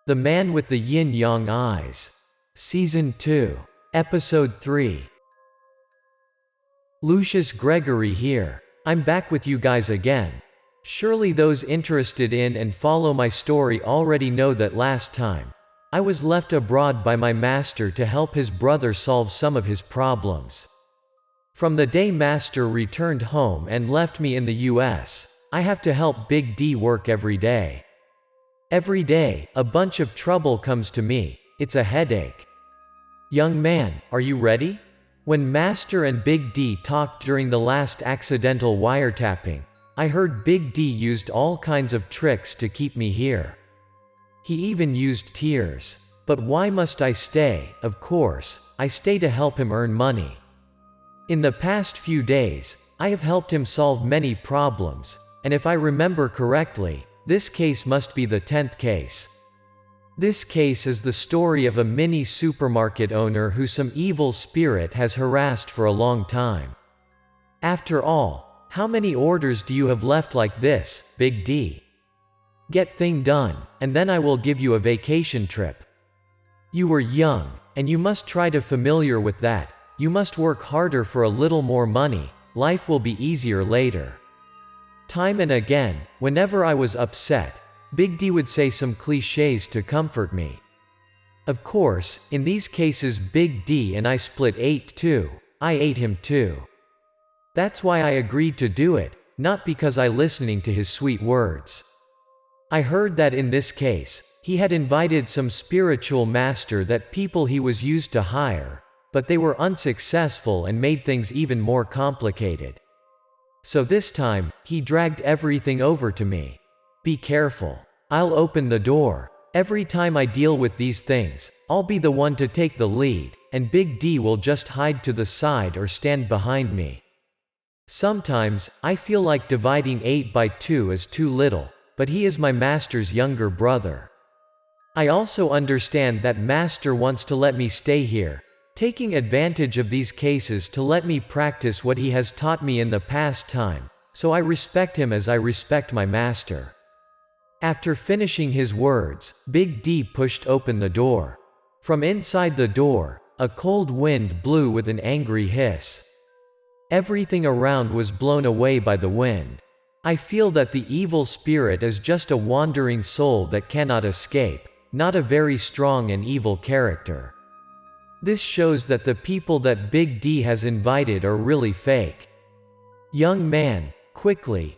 The Man with the Yin-Yang Eyes. Season 2. Episode 3. Lucius Gregory here. I'm back with you guys again. Surely those interested in and follow my story already know that last time, I was left abroad by my master to help his brother solve some of his problems. From the day master returned home and left me in the US, I have to help Big D work every day. Every day, a bunch of trouble comes to me. It's a headache. Young man, are you ready? When Master and Big D talked during the last accidental wiretapping, I heard Big D used all kinds of tricks to keep me here. He even used tears. But why must I stay? Of course, I stay to help him earn money. In the past few days, I have helped him solve many problems, and if I remember correctly, this case must be the 10th case. This case is the story of a mini supermarket owner who some evil spirit has harassed for a long time. After all, how many orders do you have left like this, Big D? Get thing done, and then I will give you a vacation trip. You were young, and you must try to familiar with that. You must work harder for a little more money. Life will be easier later. Time and again, whenever I was upset, Big D would say some clichés to comfort me. Of course, in these cases Big D and I split 8 too. I ate him too. That's why I agreed to do it, not because I listening to his sweet words. I heard that in this case, he had invited some spiritual master that people he was used to hire, but they were unsuccessful and made things even more complicated. So this time, he dragged everything over to me. Be careful. I'll open the door. Every time I deal with these things, I'll be the one to take the lead, and Big D will just hide to the side or stand behind me. Sometimes, I feel like dividing 8 by 2 is too little, but he is my master's younger brother. I also understand that master wants to let me stay here, taking advantage of these cases to let me practice what he has taught me in the past time, so I respect him as I respect my master. After finishing his words, Big D pushed open the door. From inside the door, a cold wind blew with an angry hiss. Everything around was blown away by the wind. I feel that the evil spirit is just a wandering soul that cannot escape, not a very strong and evil character. This shows that the people that Big D has invited are really fake. Young man, quickly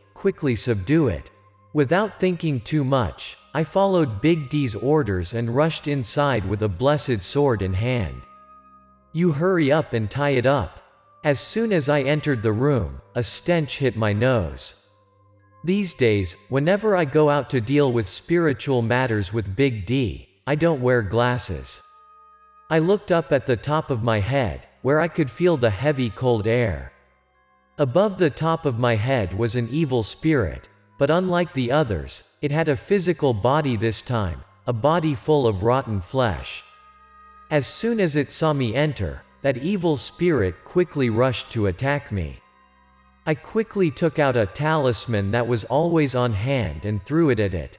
subdue it. Without thinking too much, I followed Big D's orders and rushed inside with a blessed sword in hand. You hurry up and tie it up. As soon as I entered the room, a stench hit my nose. These days, whenever I go out to deal with spiritual matters with Big D, I don't wear glasses. I looked up at the top of my head, where I could feel the heavy cold air. Above the top of my head was an evil spirit, but unlike the others, it had a physical body this time, a body full of rotten flesh. As soon as it saw me enter, that evil spirit quickly rushed to attack me. I quickly took out a talisman that was always on hand and threw it at it.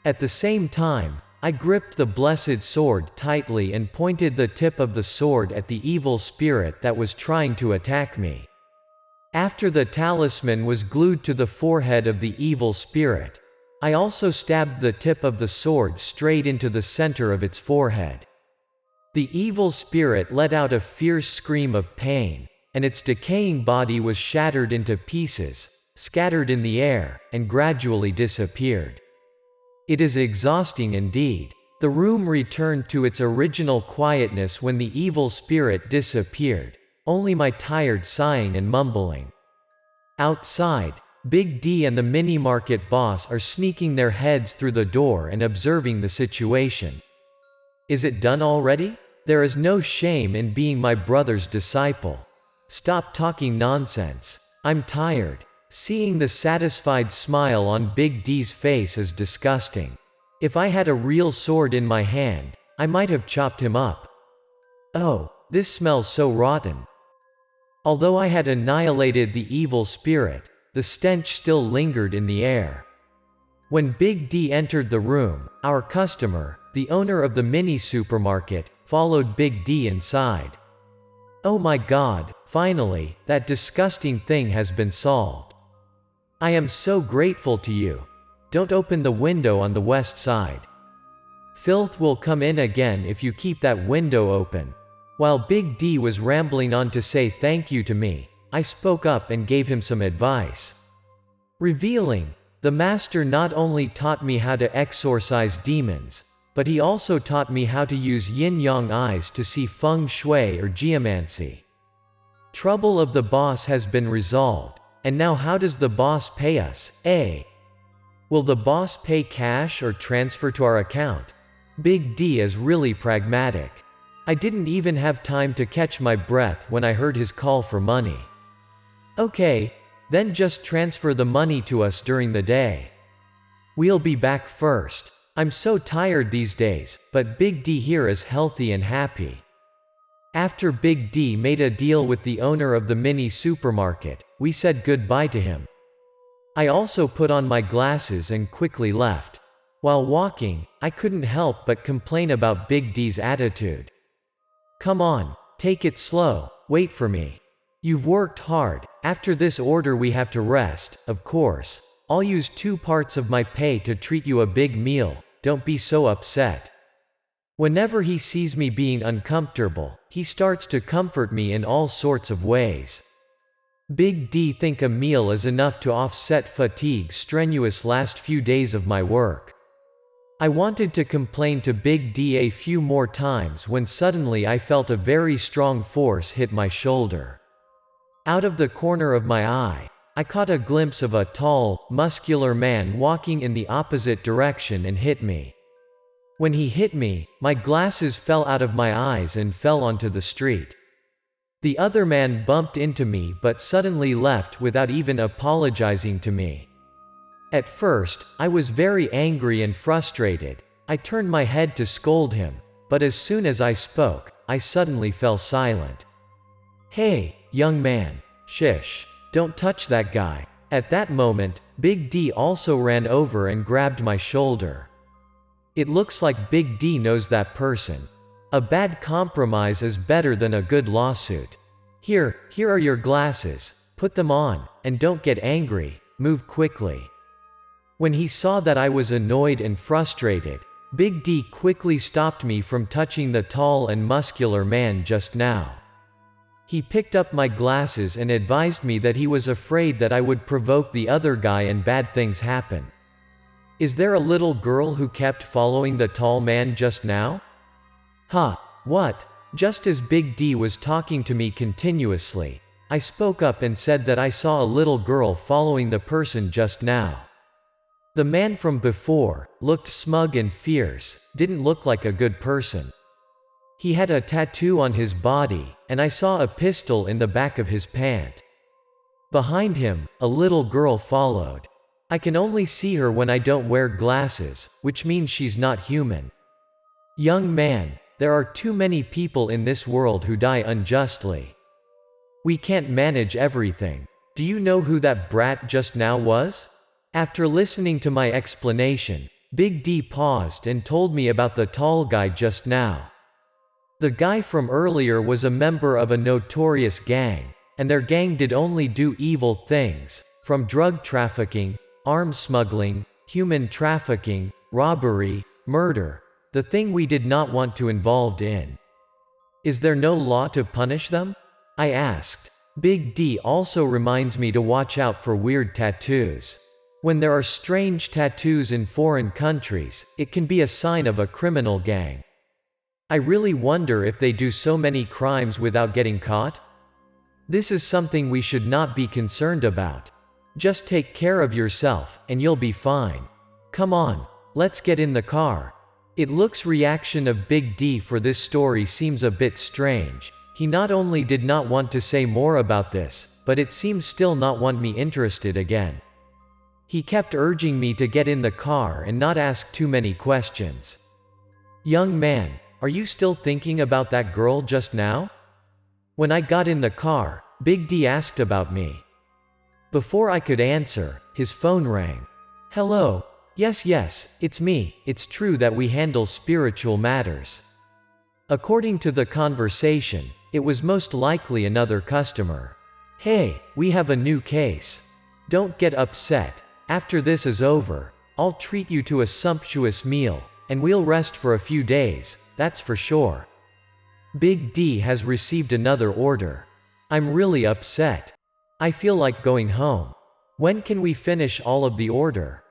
At the same time, I gripped the blessed sword tightly and pointed the tip of the sword at the evil spirit that was trying to attack me. After the talisman was glued to the forehead of the evil spirit, I also stabbed the tip of the sword straight into the center of its forehead. The evil spirit let out a fierce scream of pain, and its decaying body was shattered into pieces, scattered in the air, and gradually disappeared. It is exhausting indeed. The room returned to its original quietness when the evil spirit disappeared, only my tired sighing and mumbling. Outside, Big D and the mini-market boss are sneaking their heads through the door and observing the situation. Is it done already? There is no shame in being my brother's disciple. Stop talking nonsense. I'm tired. Seeing the satisfied smile on Big D's face is disgusting. If I had a real sword in my hand, I might have chopped him up. Oh, this smells so rotten. Although I had annihilated the evil spirit, the stench still lingered in the air. When Big D entered the room, our customer, the owner of the mini supermarket, followed Big D inside. Oh my God, finally, that disgusting thing has been solved. I am so grateful to you. Don't open the window on the west side. Filth will come in again if you keep that window open. While Big D was rambling on to say thank you to me, I spoke up and gave him some advice. Revealing, the master not only taught me how to exorcise demons, but he also taught me how to use yin-yang eyes to see feng shui or geomancy. Trouble of the boss has been resolved, and now how does the boss pay us, eh? Will the boss pay cash or transfer to our account? Big D is really pragmatic. I didn't even have time to catch my breath when I heard his call for money. Okay, then just transfer the money to us during the day. We'll be back first. I'm so tired these days, but Big D here is healthy and happy. After Big D made a deal with the owner of the mini supermarket, we said goodbye to him. I also put on my glasses and quickly left. While walking, I couldn't help but complain about Big D's attitude. Come on, take it slow, wait for me. You've worked hard, after this order we have to rest, of course. I'll use 2 parts of my pay to treat you a big meal, don't be so upset. Whenever he sees me being uncomfortable, he starts to comfort me in all sorts of ways. Big D think a meal is enough to offset fatigue's strenuous last few days of my work. I wanted to complain to Big D a few more times when suddenly I felt a very strong force hit my shoulder. Out of the corner of my eye, I caught a glimpse of a tall, muscular man walking in the opposite direction and hit me. When he hit me, my glasses fell out of my eyes and fell onto the street. The other man bumped into me but suddenly left without even apologizing to me. At first, I was very angry and frustrated. I turned my head to scold him, but as soon as I spoke, I suddenly fell silent. Hey, young man, shish, don't touch that guy. At that moment, Big D also ran over and grabbed my shoulder. It looks like Big D knows that person. A bad compromise is better than a good lawsuit. Here are your glasses, put them on, and don't get angry, move quickly. When he saw that I was annoyed and frustrated, Big D quickly stopped me from touching the tall and muscular man just now. He picked up my glasses and advised me that he was afraid that I would provoke the other guy and bad things happen. Is there a little girl who kept following the tall man just now? Huh, what? Just as Big D was talking to me continuously, I spoke up and said that I saw a little girl following the person just now. The man from before looked smug and fierce, didn't look like a good person. He had a tattoo on his body, and I saw a pistol in the back of his pant. Behind him, a little girl followed. I can only see her when I don't wear glasses, which means she's not human. Young man, there are too many people in this world who die unjustly. We can't manage everything. Do you know who that brat just now was? After listening to my explanation, Big D paused and told me about the tall guy just now. The guy from earlier was a member of a notorious gang, and their gang did only do evil things, from drug trafficking, arms smuggling, human trafficking, robbery, murder, the thing we did not want to involved in. Is there no law to punish them? I asked. Big D also reminds me to watch out for weird tattoos. When there are strange tattoos in foreign countries, it can be a sign of a criminal gang. I really wonder if they do so many crimes without getting caught? This is something we should not be concerned about. Just take care of yourself, and you'll be fine. Come on, let's get in the car. It looks reaction of Big D for this story seems a bit strange. He not only did not want to say more about this, but it seems still not want me interested again. He kept urging me to get in the car and not ask too many questions. Young man, are you still thinking about that girl just now? When I got in the car, Big D asked about me. Before I could answer, his phone rang. Hello, Yes, it's me. It's true that we handle spiritual matters." According to the conversation, it was most likely another customer. "Hey, we have a new case. Don't get upset. After this is over, I'll treat you to a sumptuous meal, and we'll rest for a few days, that's for sure. Big D has received another order. I'm really upset. I feel like going home. When can we finish all of the order?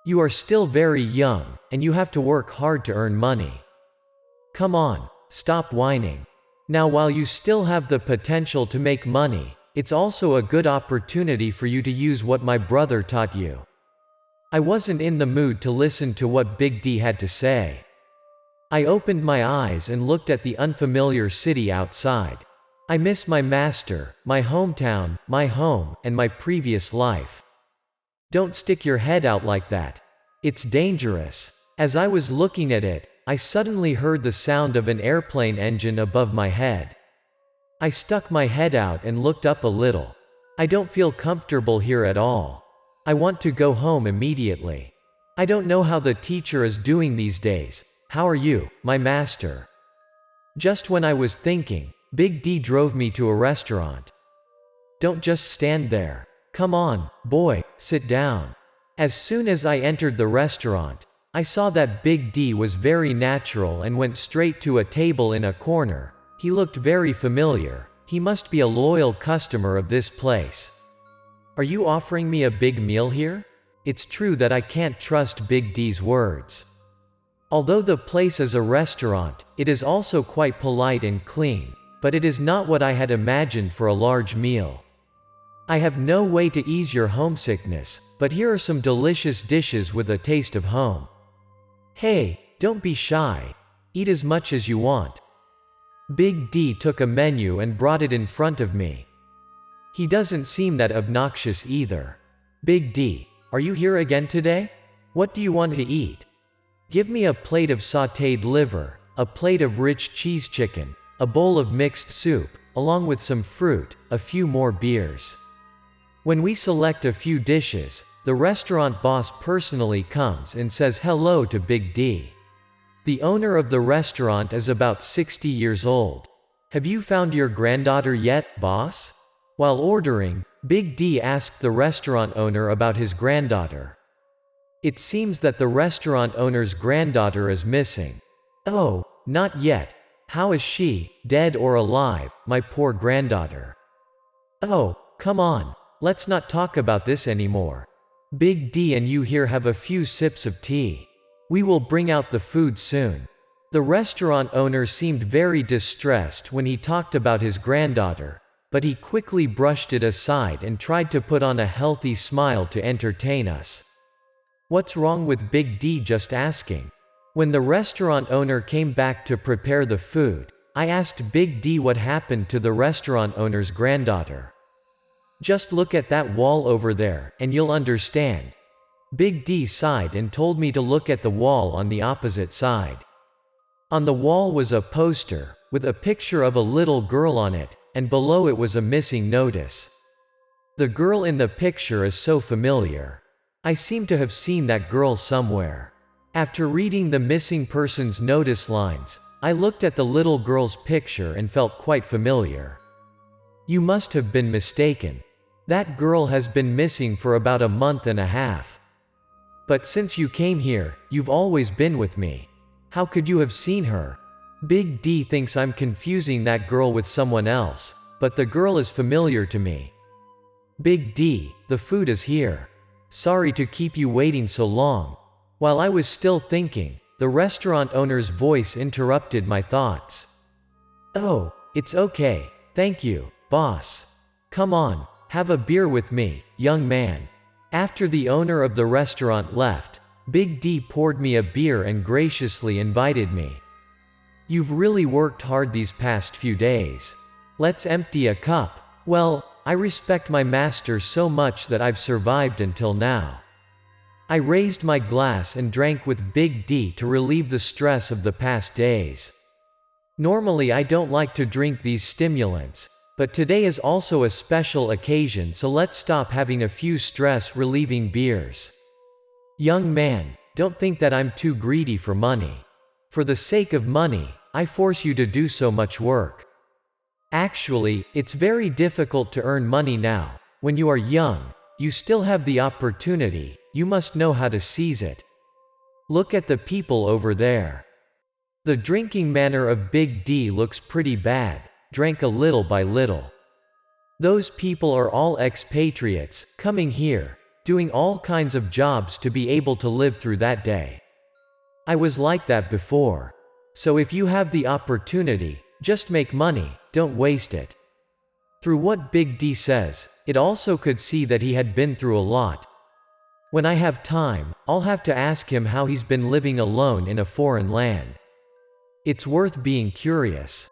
You are still very young, and you have to work hard to earn money. Come on, stop whining. Now while you still have the potential to make money, it's also a good opportunity for you to use what my brother taught you." I wasn't in the mood to listen to what Big D had to say. I opened my eyes and looked at the unfamiliar city outside. I miss my master, my hometown, my home, and my previous life. Don't stick your head out like that. It's dangerous. As I was looking at it, I suddenly heard the sound of an airplane engine above my head. I stuck my head out and looked up a little. I don't feel comfortable here at all. I want to go home immediately. I don't know how the teacher is doing these days. How are you, my master? Just when I was thinking, Big D drove me to a restaurant. Don't just stand there. Come on, boy, sit down. As soon as I entered the restaurant, I saw that Big D was very natural and went straight to a table in a corner. He looked very familiar. He must be a loyal customer of this place. Are you offering me a big meal here? It's true that I can't trust Big D's words. Although the place is a restaurant, it is also quite polite and clean, but it is not what I had imagined for a large meal. I have no way to ease your homesickness, but here are some delicious dishes with a taste of home. Hey, don't be shy. Eat as much as you want. Big D took a menu and brought it in front of me. He doesn't seem that obnoxious either. Big D, are you here again today? What do you want to eat? Give me a plate of sautéed liver, a plate of rich cheese chicken, a bowl of mixed soup, along with some fruit, a few more beers. When we select a few dishes, the restaurant boss personally comes and says hello to Big D. The owner of the restaurant is about 60 years old. Have you found your granddaughter yet, boss? While ordering, Big D asked the restaurant owner about his granddaughter. It seems that the restaurant owner's granddaughter is missing. Oh, not yet. How is she, dead or alive, my poor granddaughter? Oh, come on, let's not talk about this anymore. Big D and you here have a few sips of tea. We will bring out the food soon. The restaurant owner seemed very distressed when he talked about his granddaughter, but he quickly brushed it aside and tried to put on a healthy smile to entertain us. What's wrong with Big D just asking? When the restaurant owner came back to prepare the food, I asked Big D what happened to the restaurant owner's granddaughter. Just look at that wall over there, and you'll understand. Big D sighed and told me to look at the wall on the opposite side. On the wall was a poster, with a picture of a little girl on it, and below it was a missing notice. The girl in the picture is so familiar. I seem to have seen that girl somewhere. After reading the missing person's notice lines, I looked at the little girl's picture and felt quite familiar. You must have been mistaken. That girl has been missing for about a month and a half. But since you came here, you've always been with me. How could you have seen her? Big D thinks I'm confusing that girl with someone else, but the girl is familiar to me. Big D, the food is here. Sorry to keep you waiting so long. While I was still thinking, the restaurant owner's voice interrupted my thoughts. Oh, it's okay, thank you, boss. Come on, have a beer with me, young man. After the owner of the restaurant left, Big D poured me a beer and graciously invited me. You've really worked hard these past few days. Let's empty a cup. Well, I respect my master so much that I've survived until now. I raised my glass and drank with Big D to relieve the stress of the past days. Normally I don't like to drink these stimulants, but today is also a special occasion, so let's stop having a few stress-relieving beers. Young man, don't think that I'm too greedy for money. For the sake of money, I force you to do so much work. Actually, it's very difficult to earn money now. When you are young, you still have the opportunity, you must know how to seize it. Look at the people over there. The drinking manner of Big D looks pretty bad, drank a little by little. Those people are all expatriates, coming here, doing all kinds of jobs to be able to live through that day. I was like that before. So if you have the opportunity, just make money, don't waste it. Through what Big D says, it also could see that he had been through a lot. When I have time, I'll have to ask him how he's been living alone in a foreign land. It's worth being curious.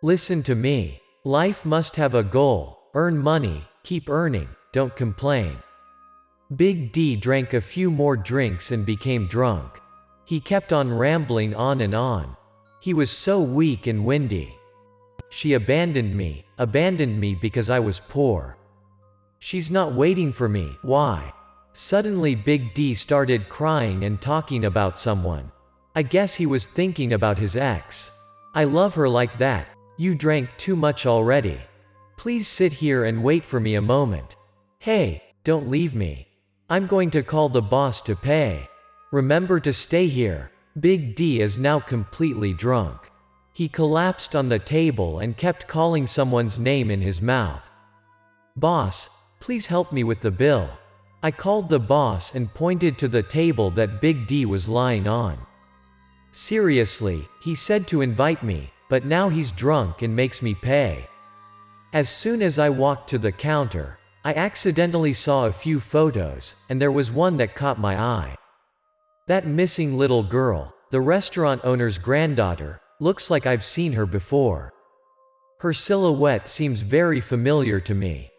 Listen to me. Life must have a goal. Earn money, keep earning, don't complain. Big D drank a few more drinks and became drunk. He kept on rambling on and on. He was so weak and windy. She abandoned me because I was poor. She's not waiting for me, why? Suddenly Big D started crying and talking about someone. I guess he was thinking about his ex. I love her like that. You drank too much already. Please sit here and wait for me a moment. Hey, don't leave me. I'm going to call the boss to pay. Remember to stay here. Big D is now completely drunk. He collapsed on the table and kept calling someone's name in his mouth. Boss, please help me with the bill. I called the boss and pointed to the table that Big D was lying on. Seriously, he said to invite me, but now he's drunk and makes me pay. As soon as I walked to the counter, I accidentally saw a few photos, and there was one that caught my eye. That missing little girl, the restaurant owner's granddaughter, looks like I've seen her before. Her silhouette seems very familiar to me.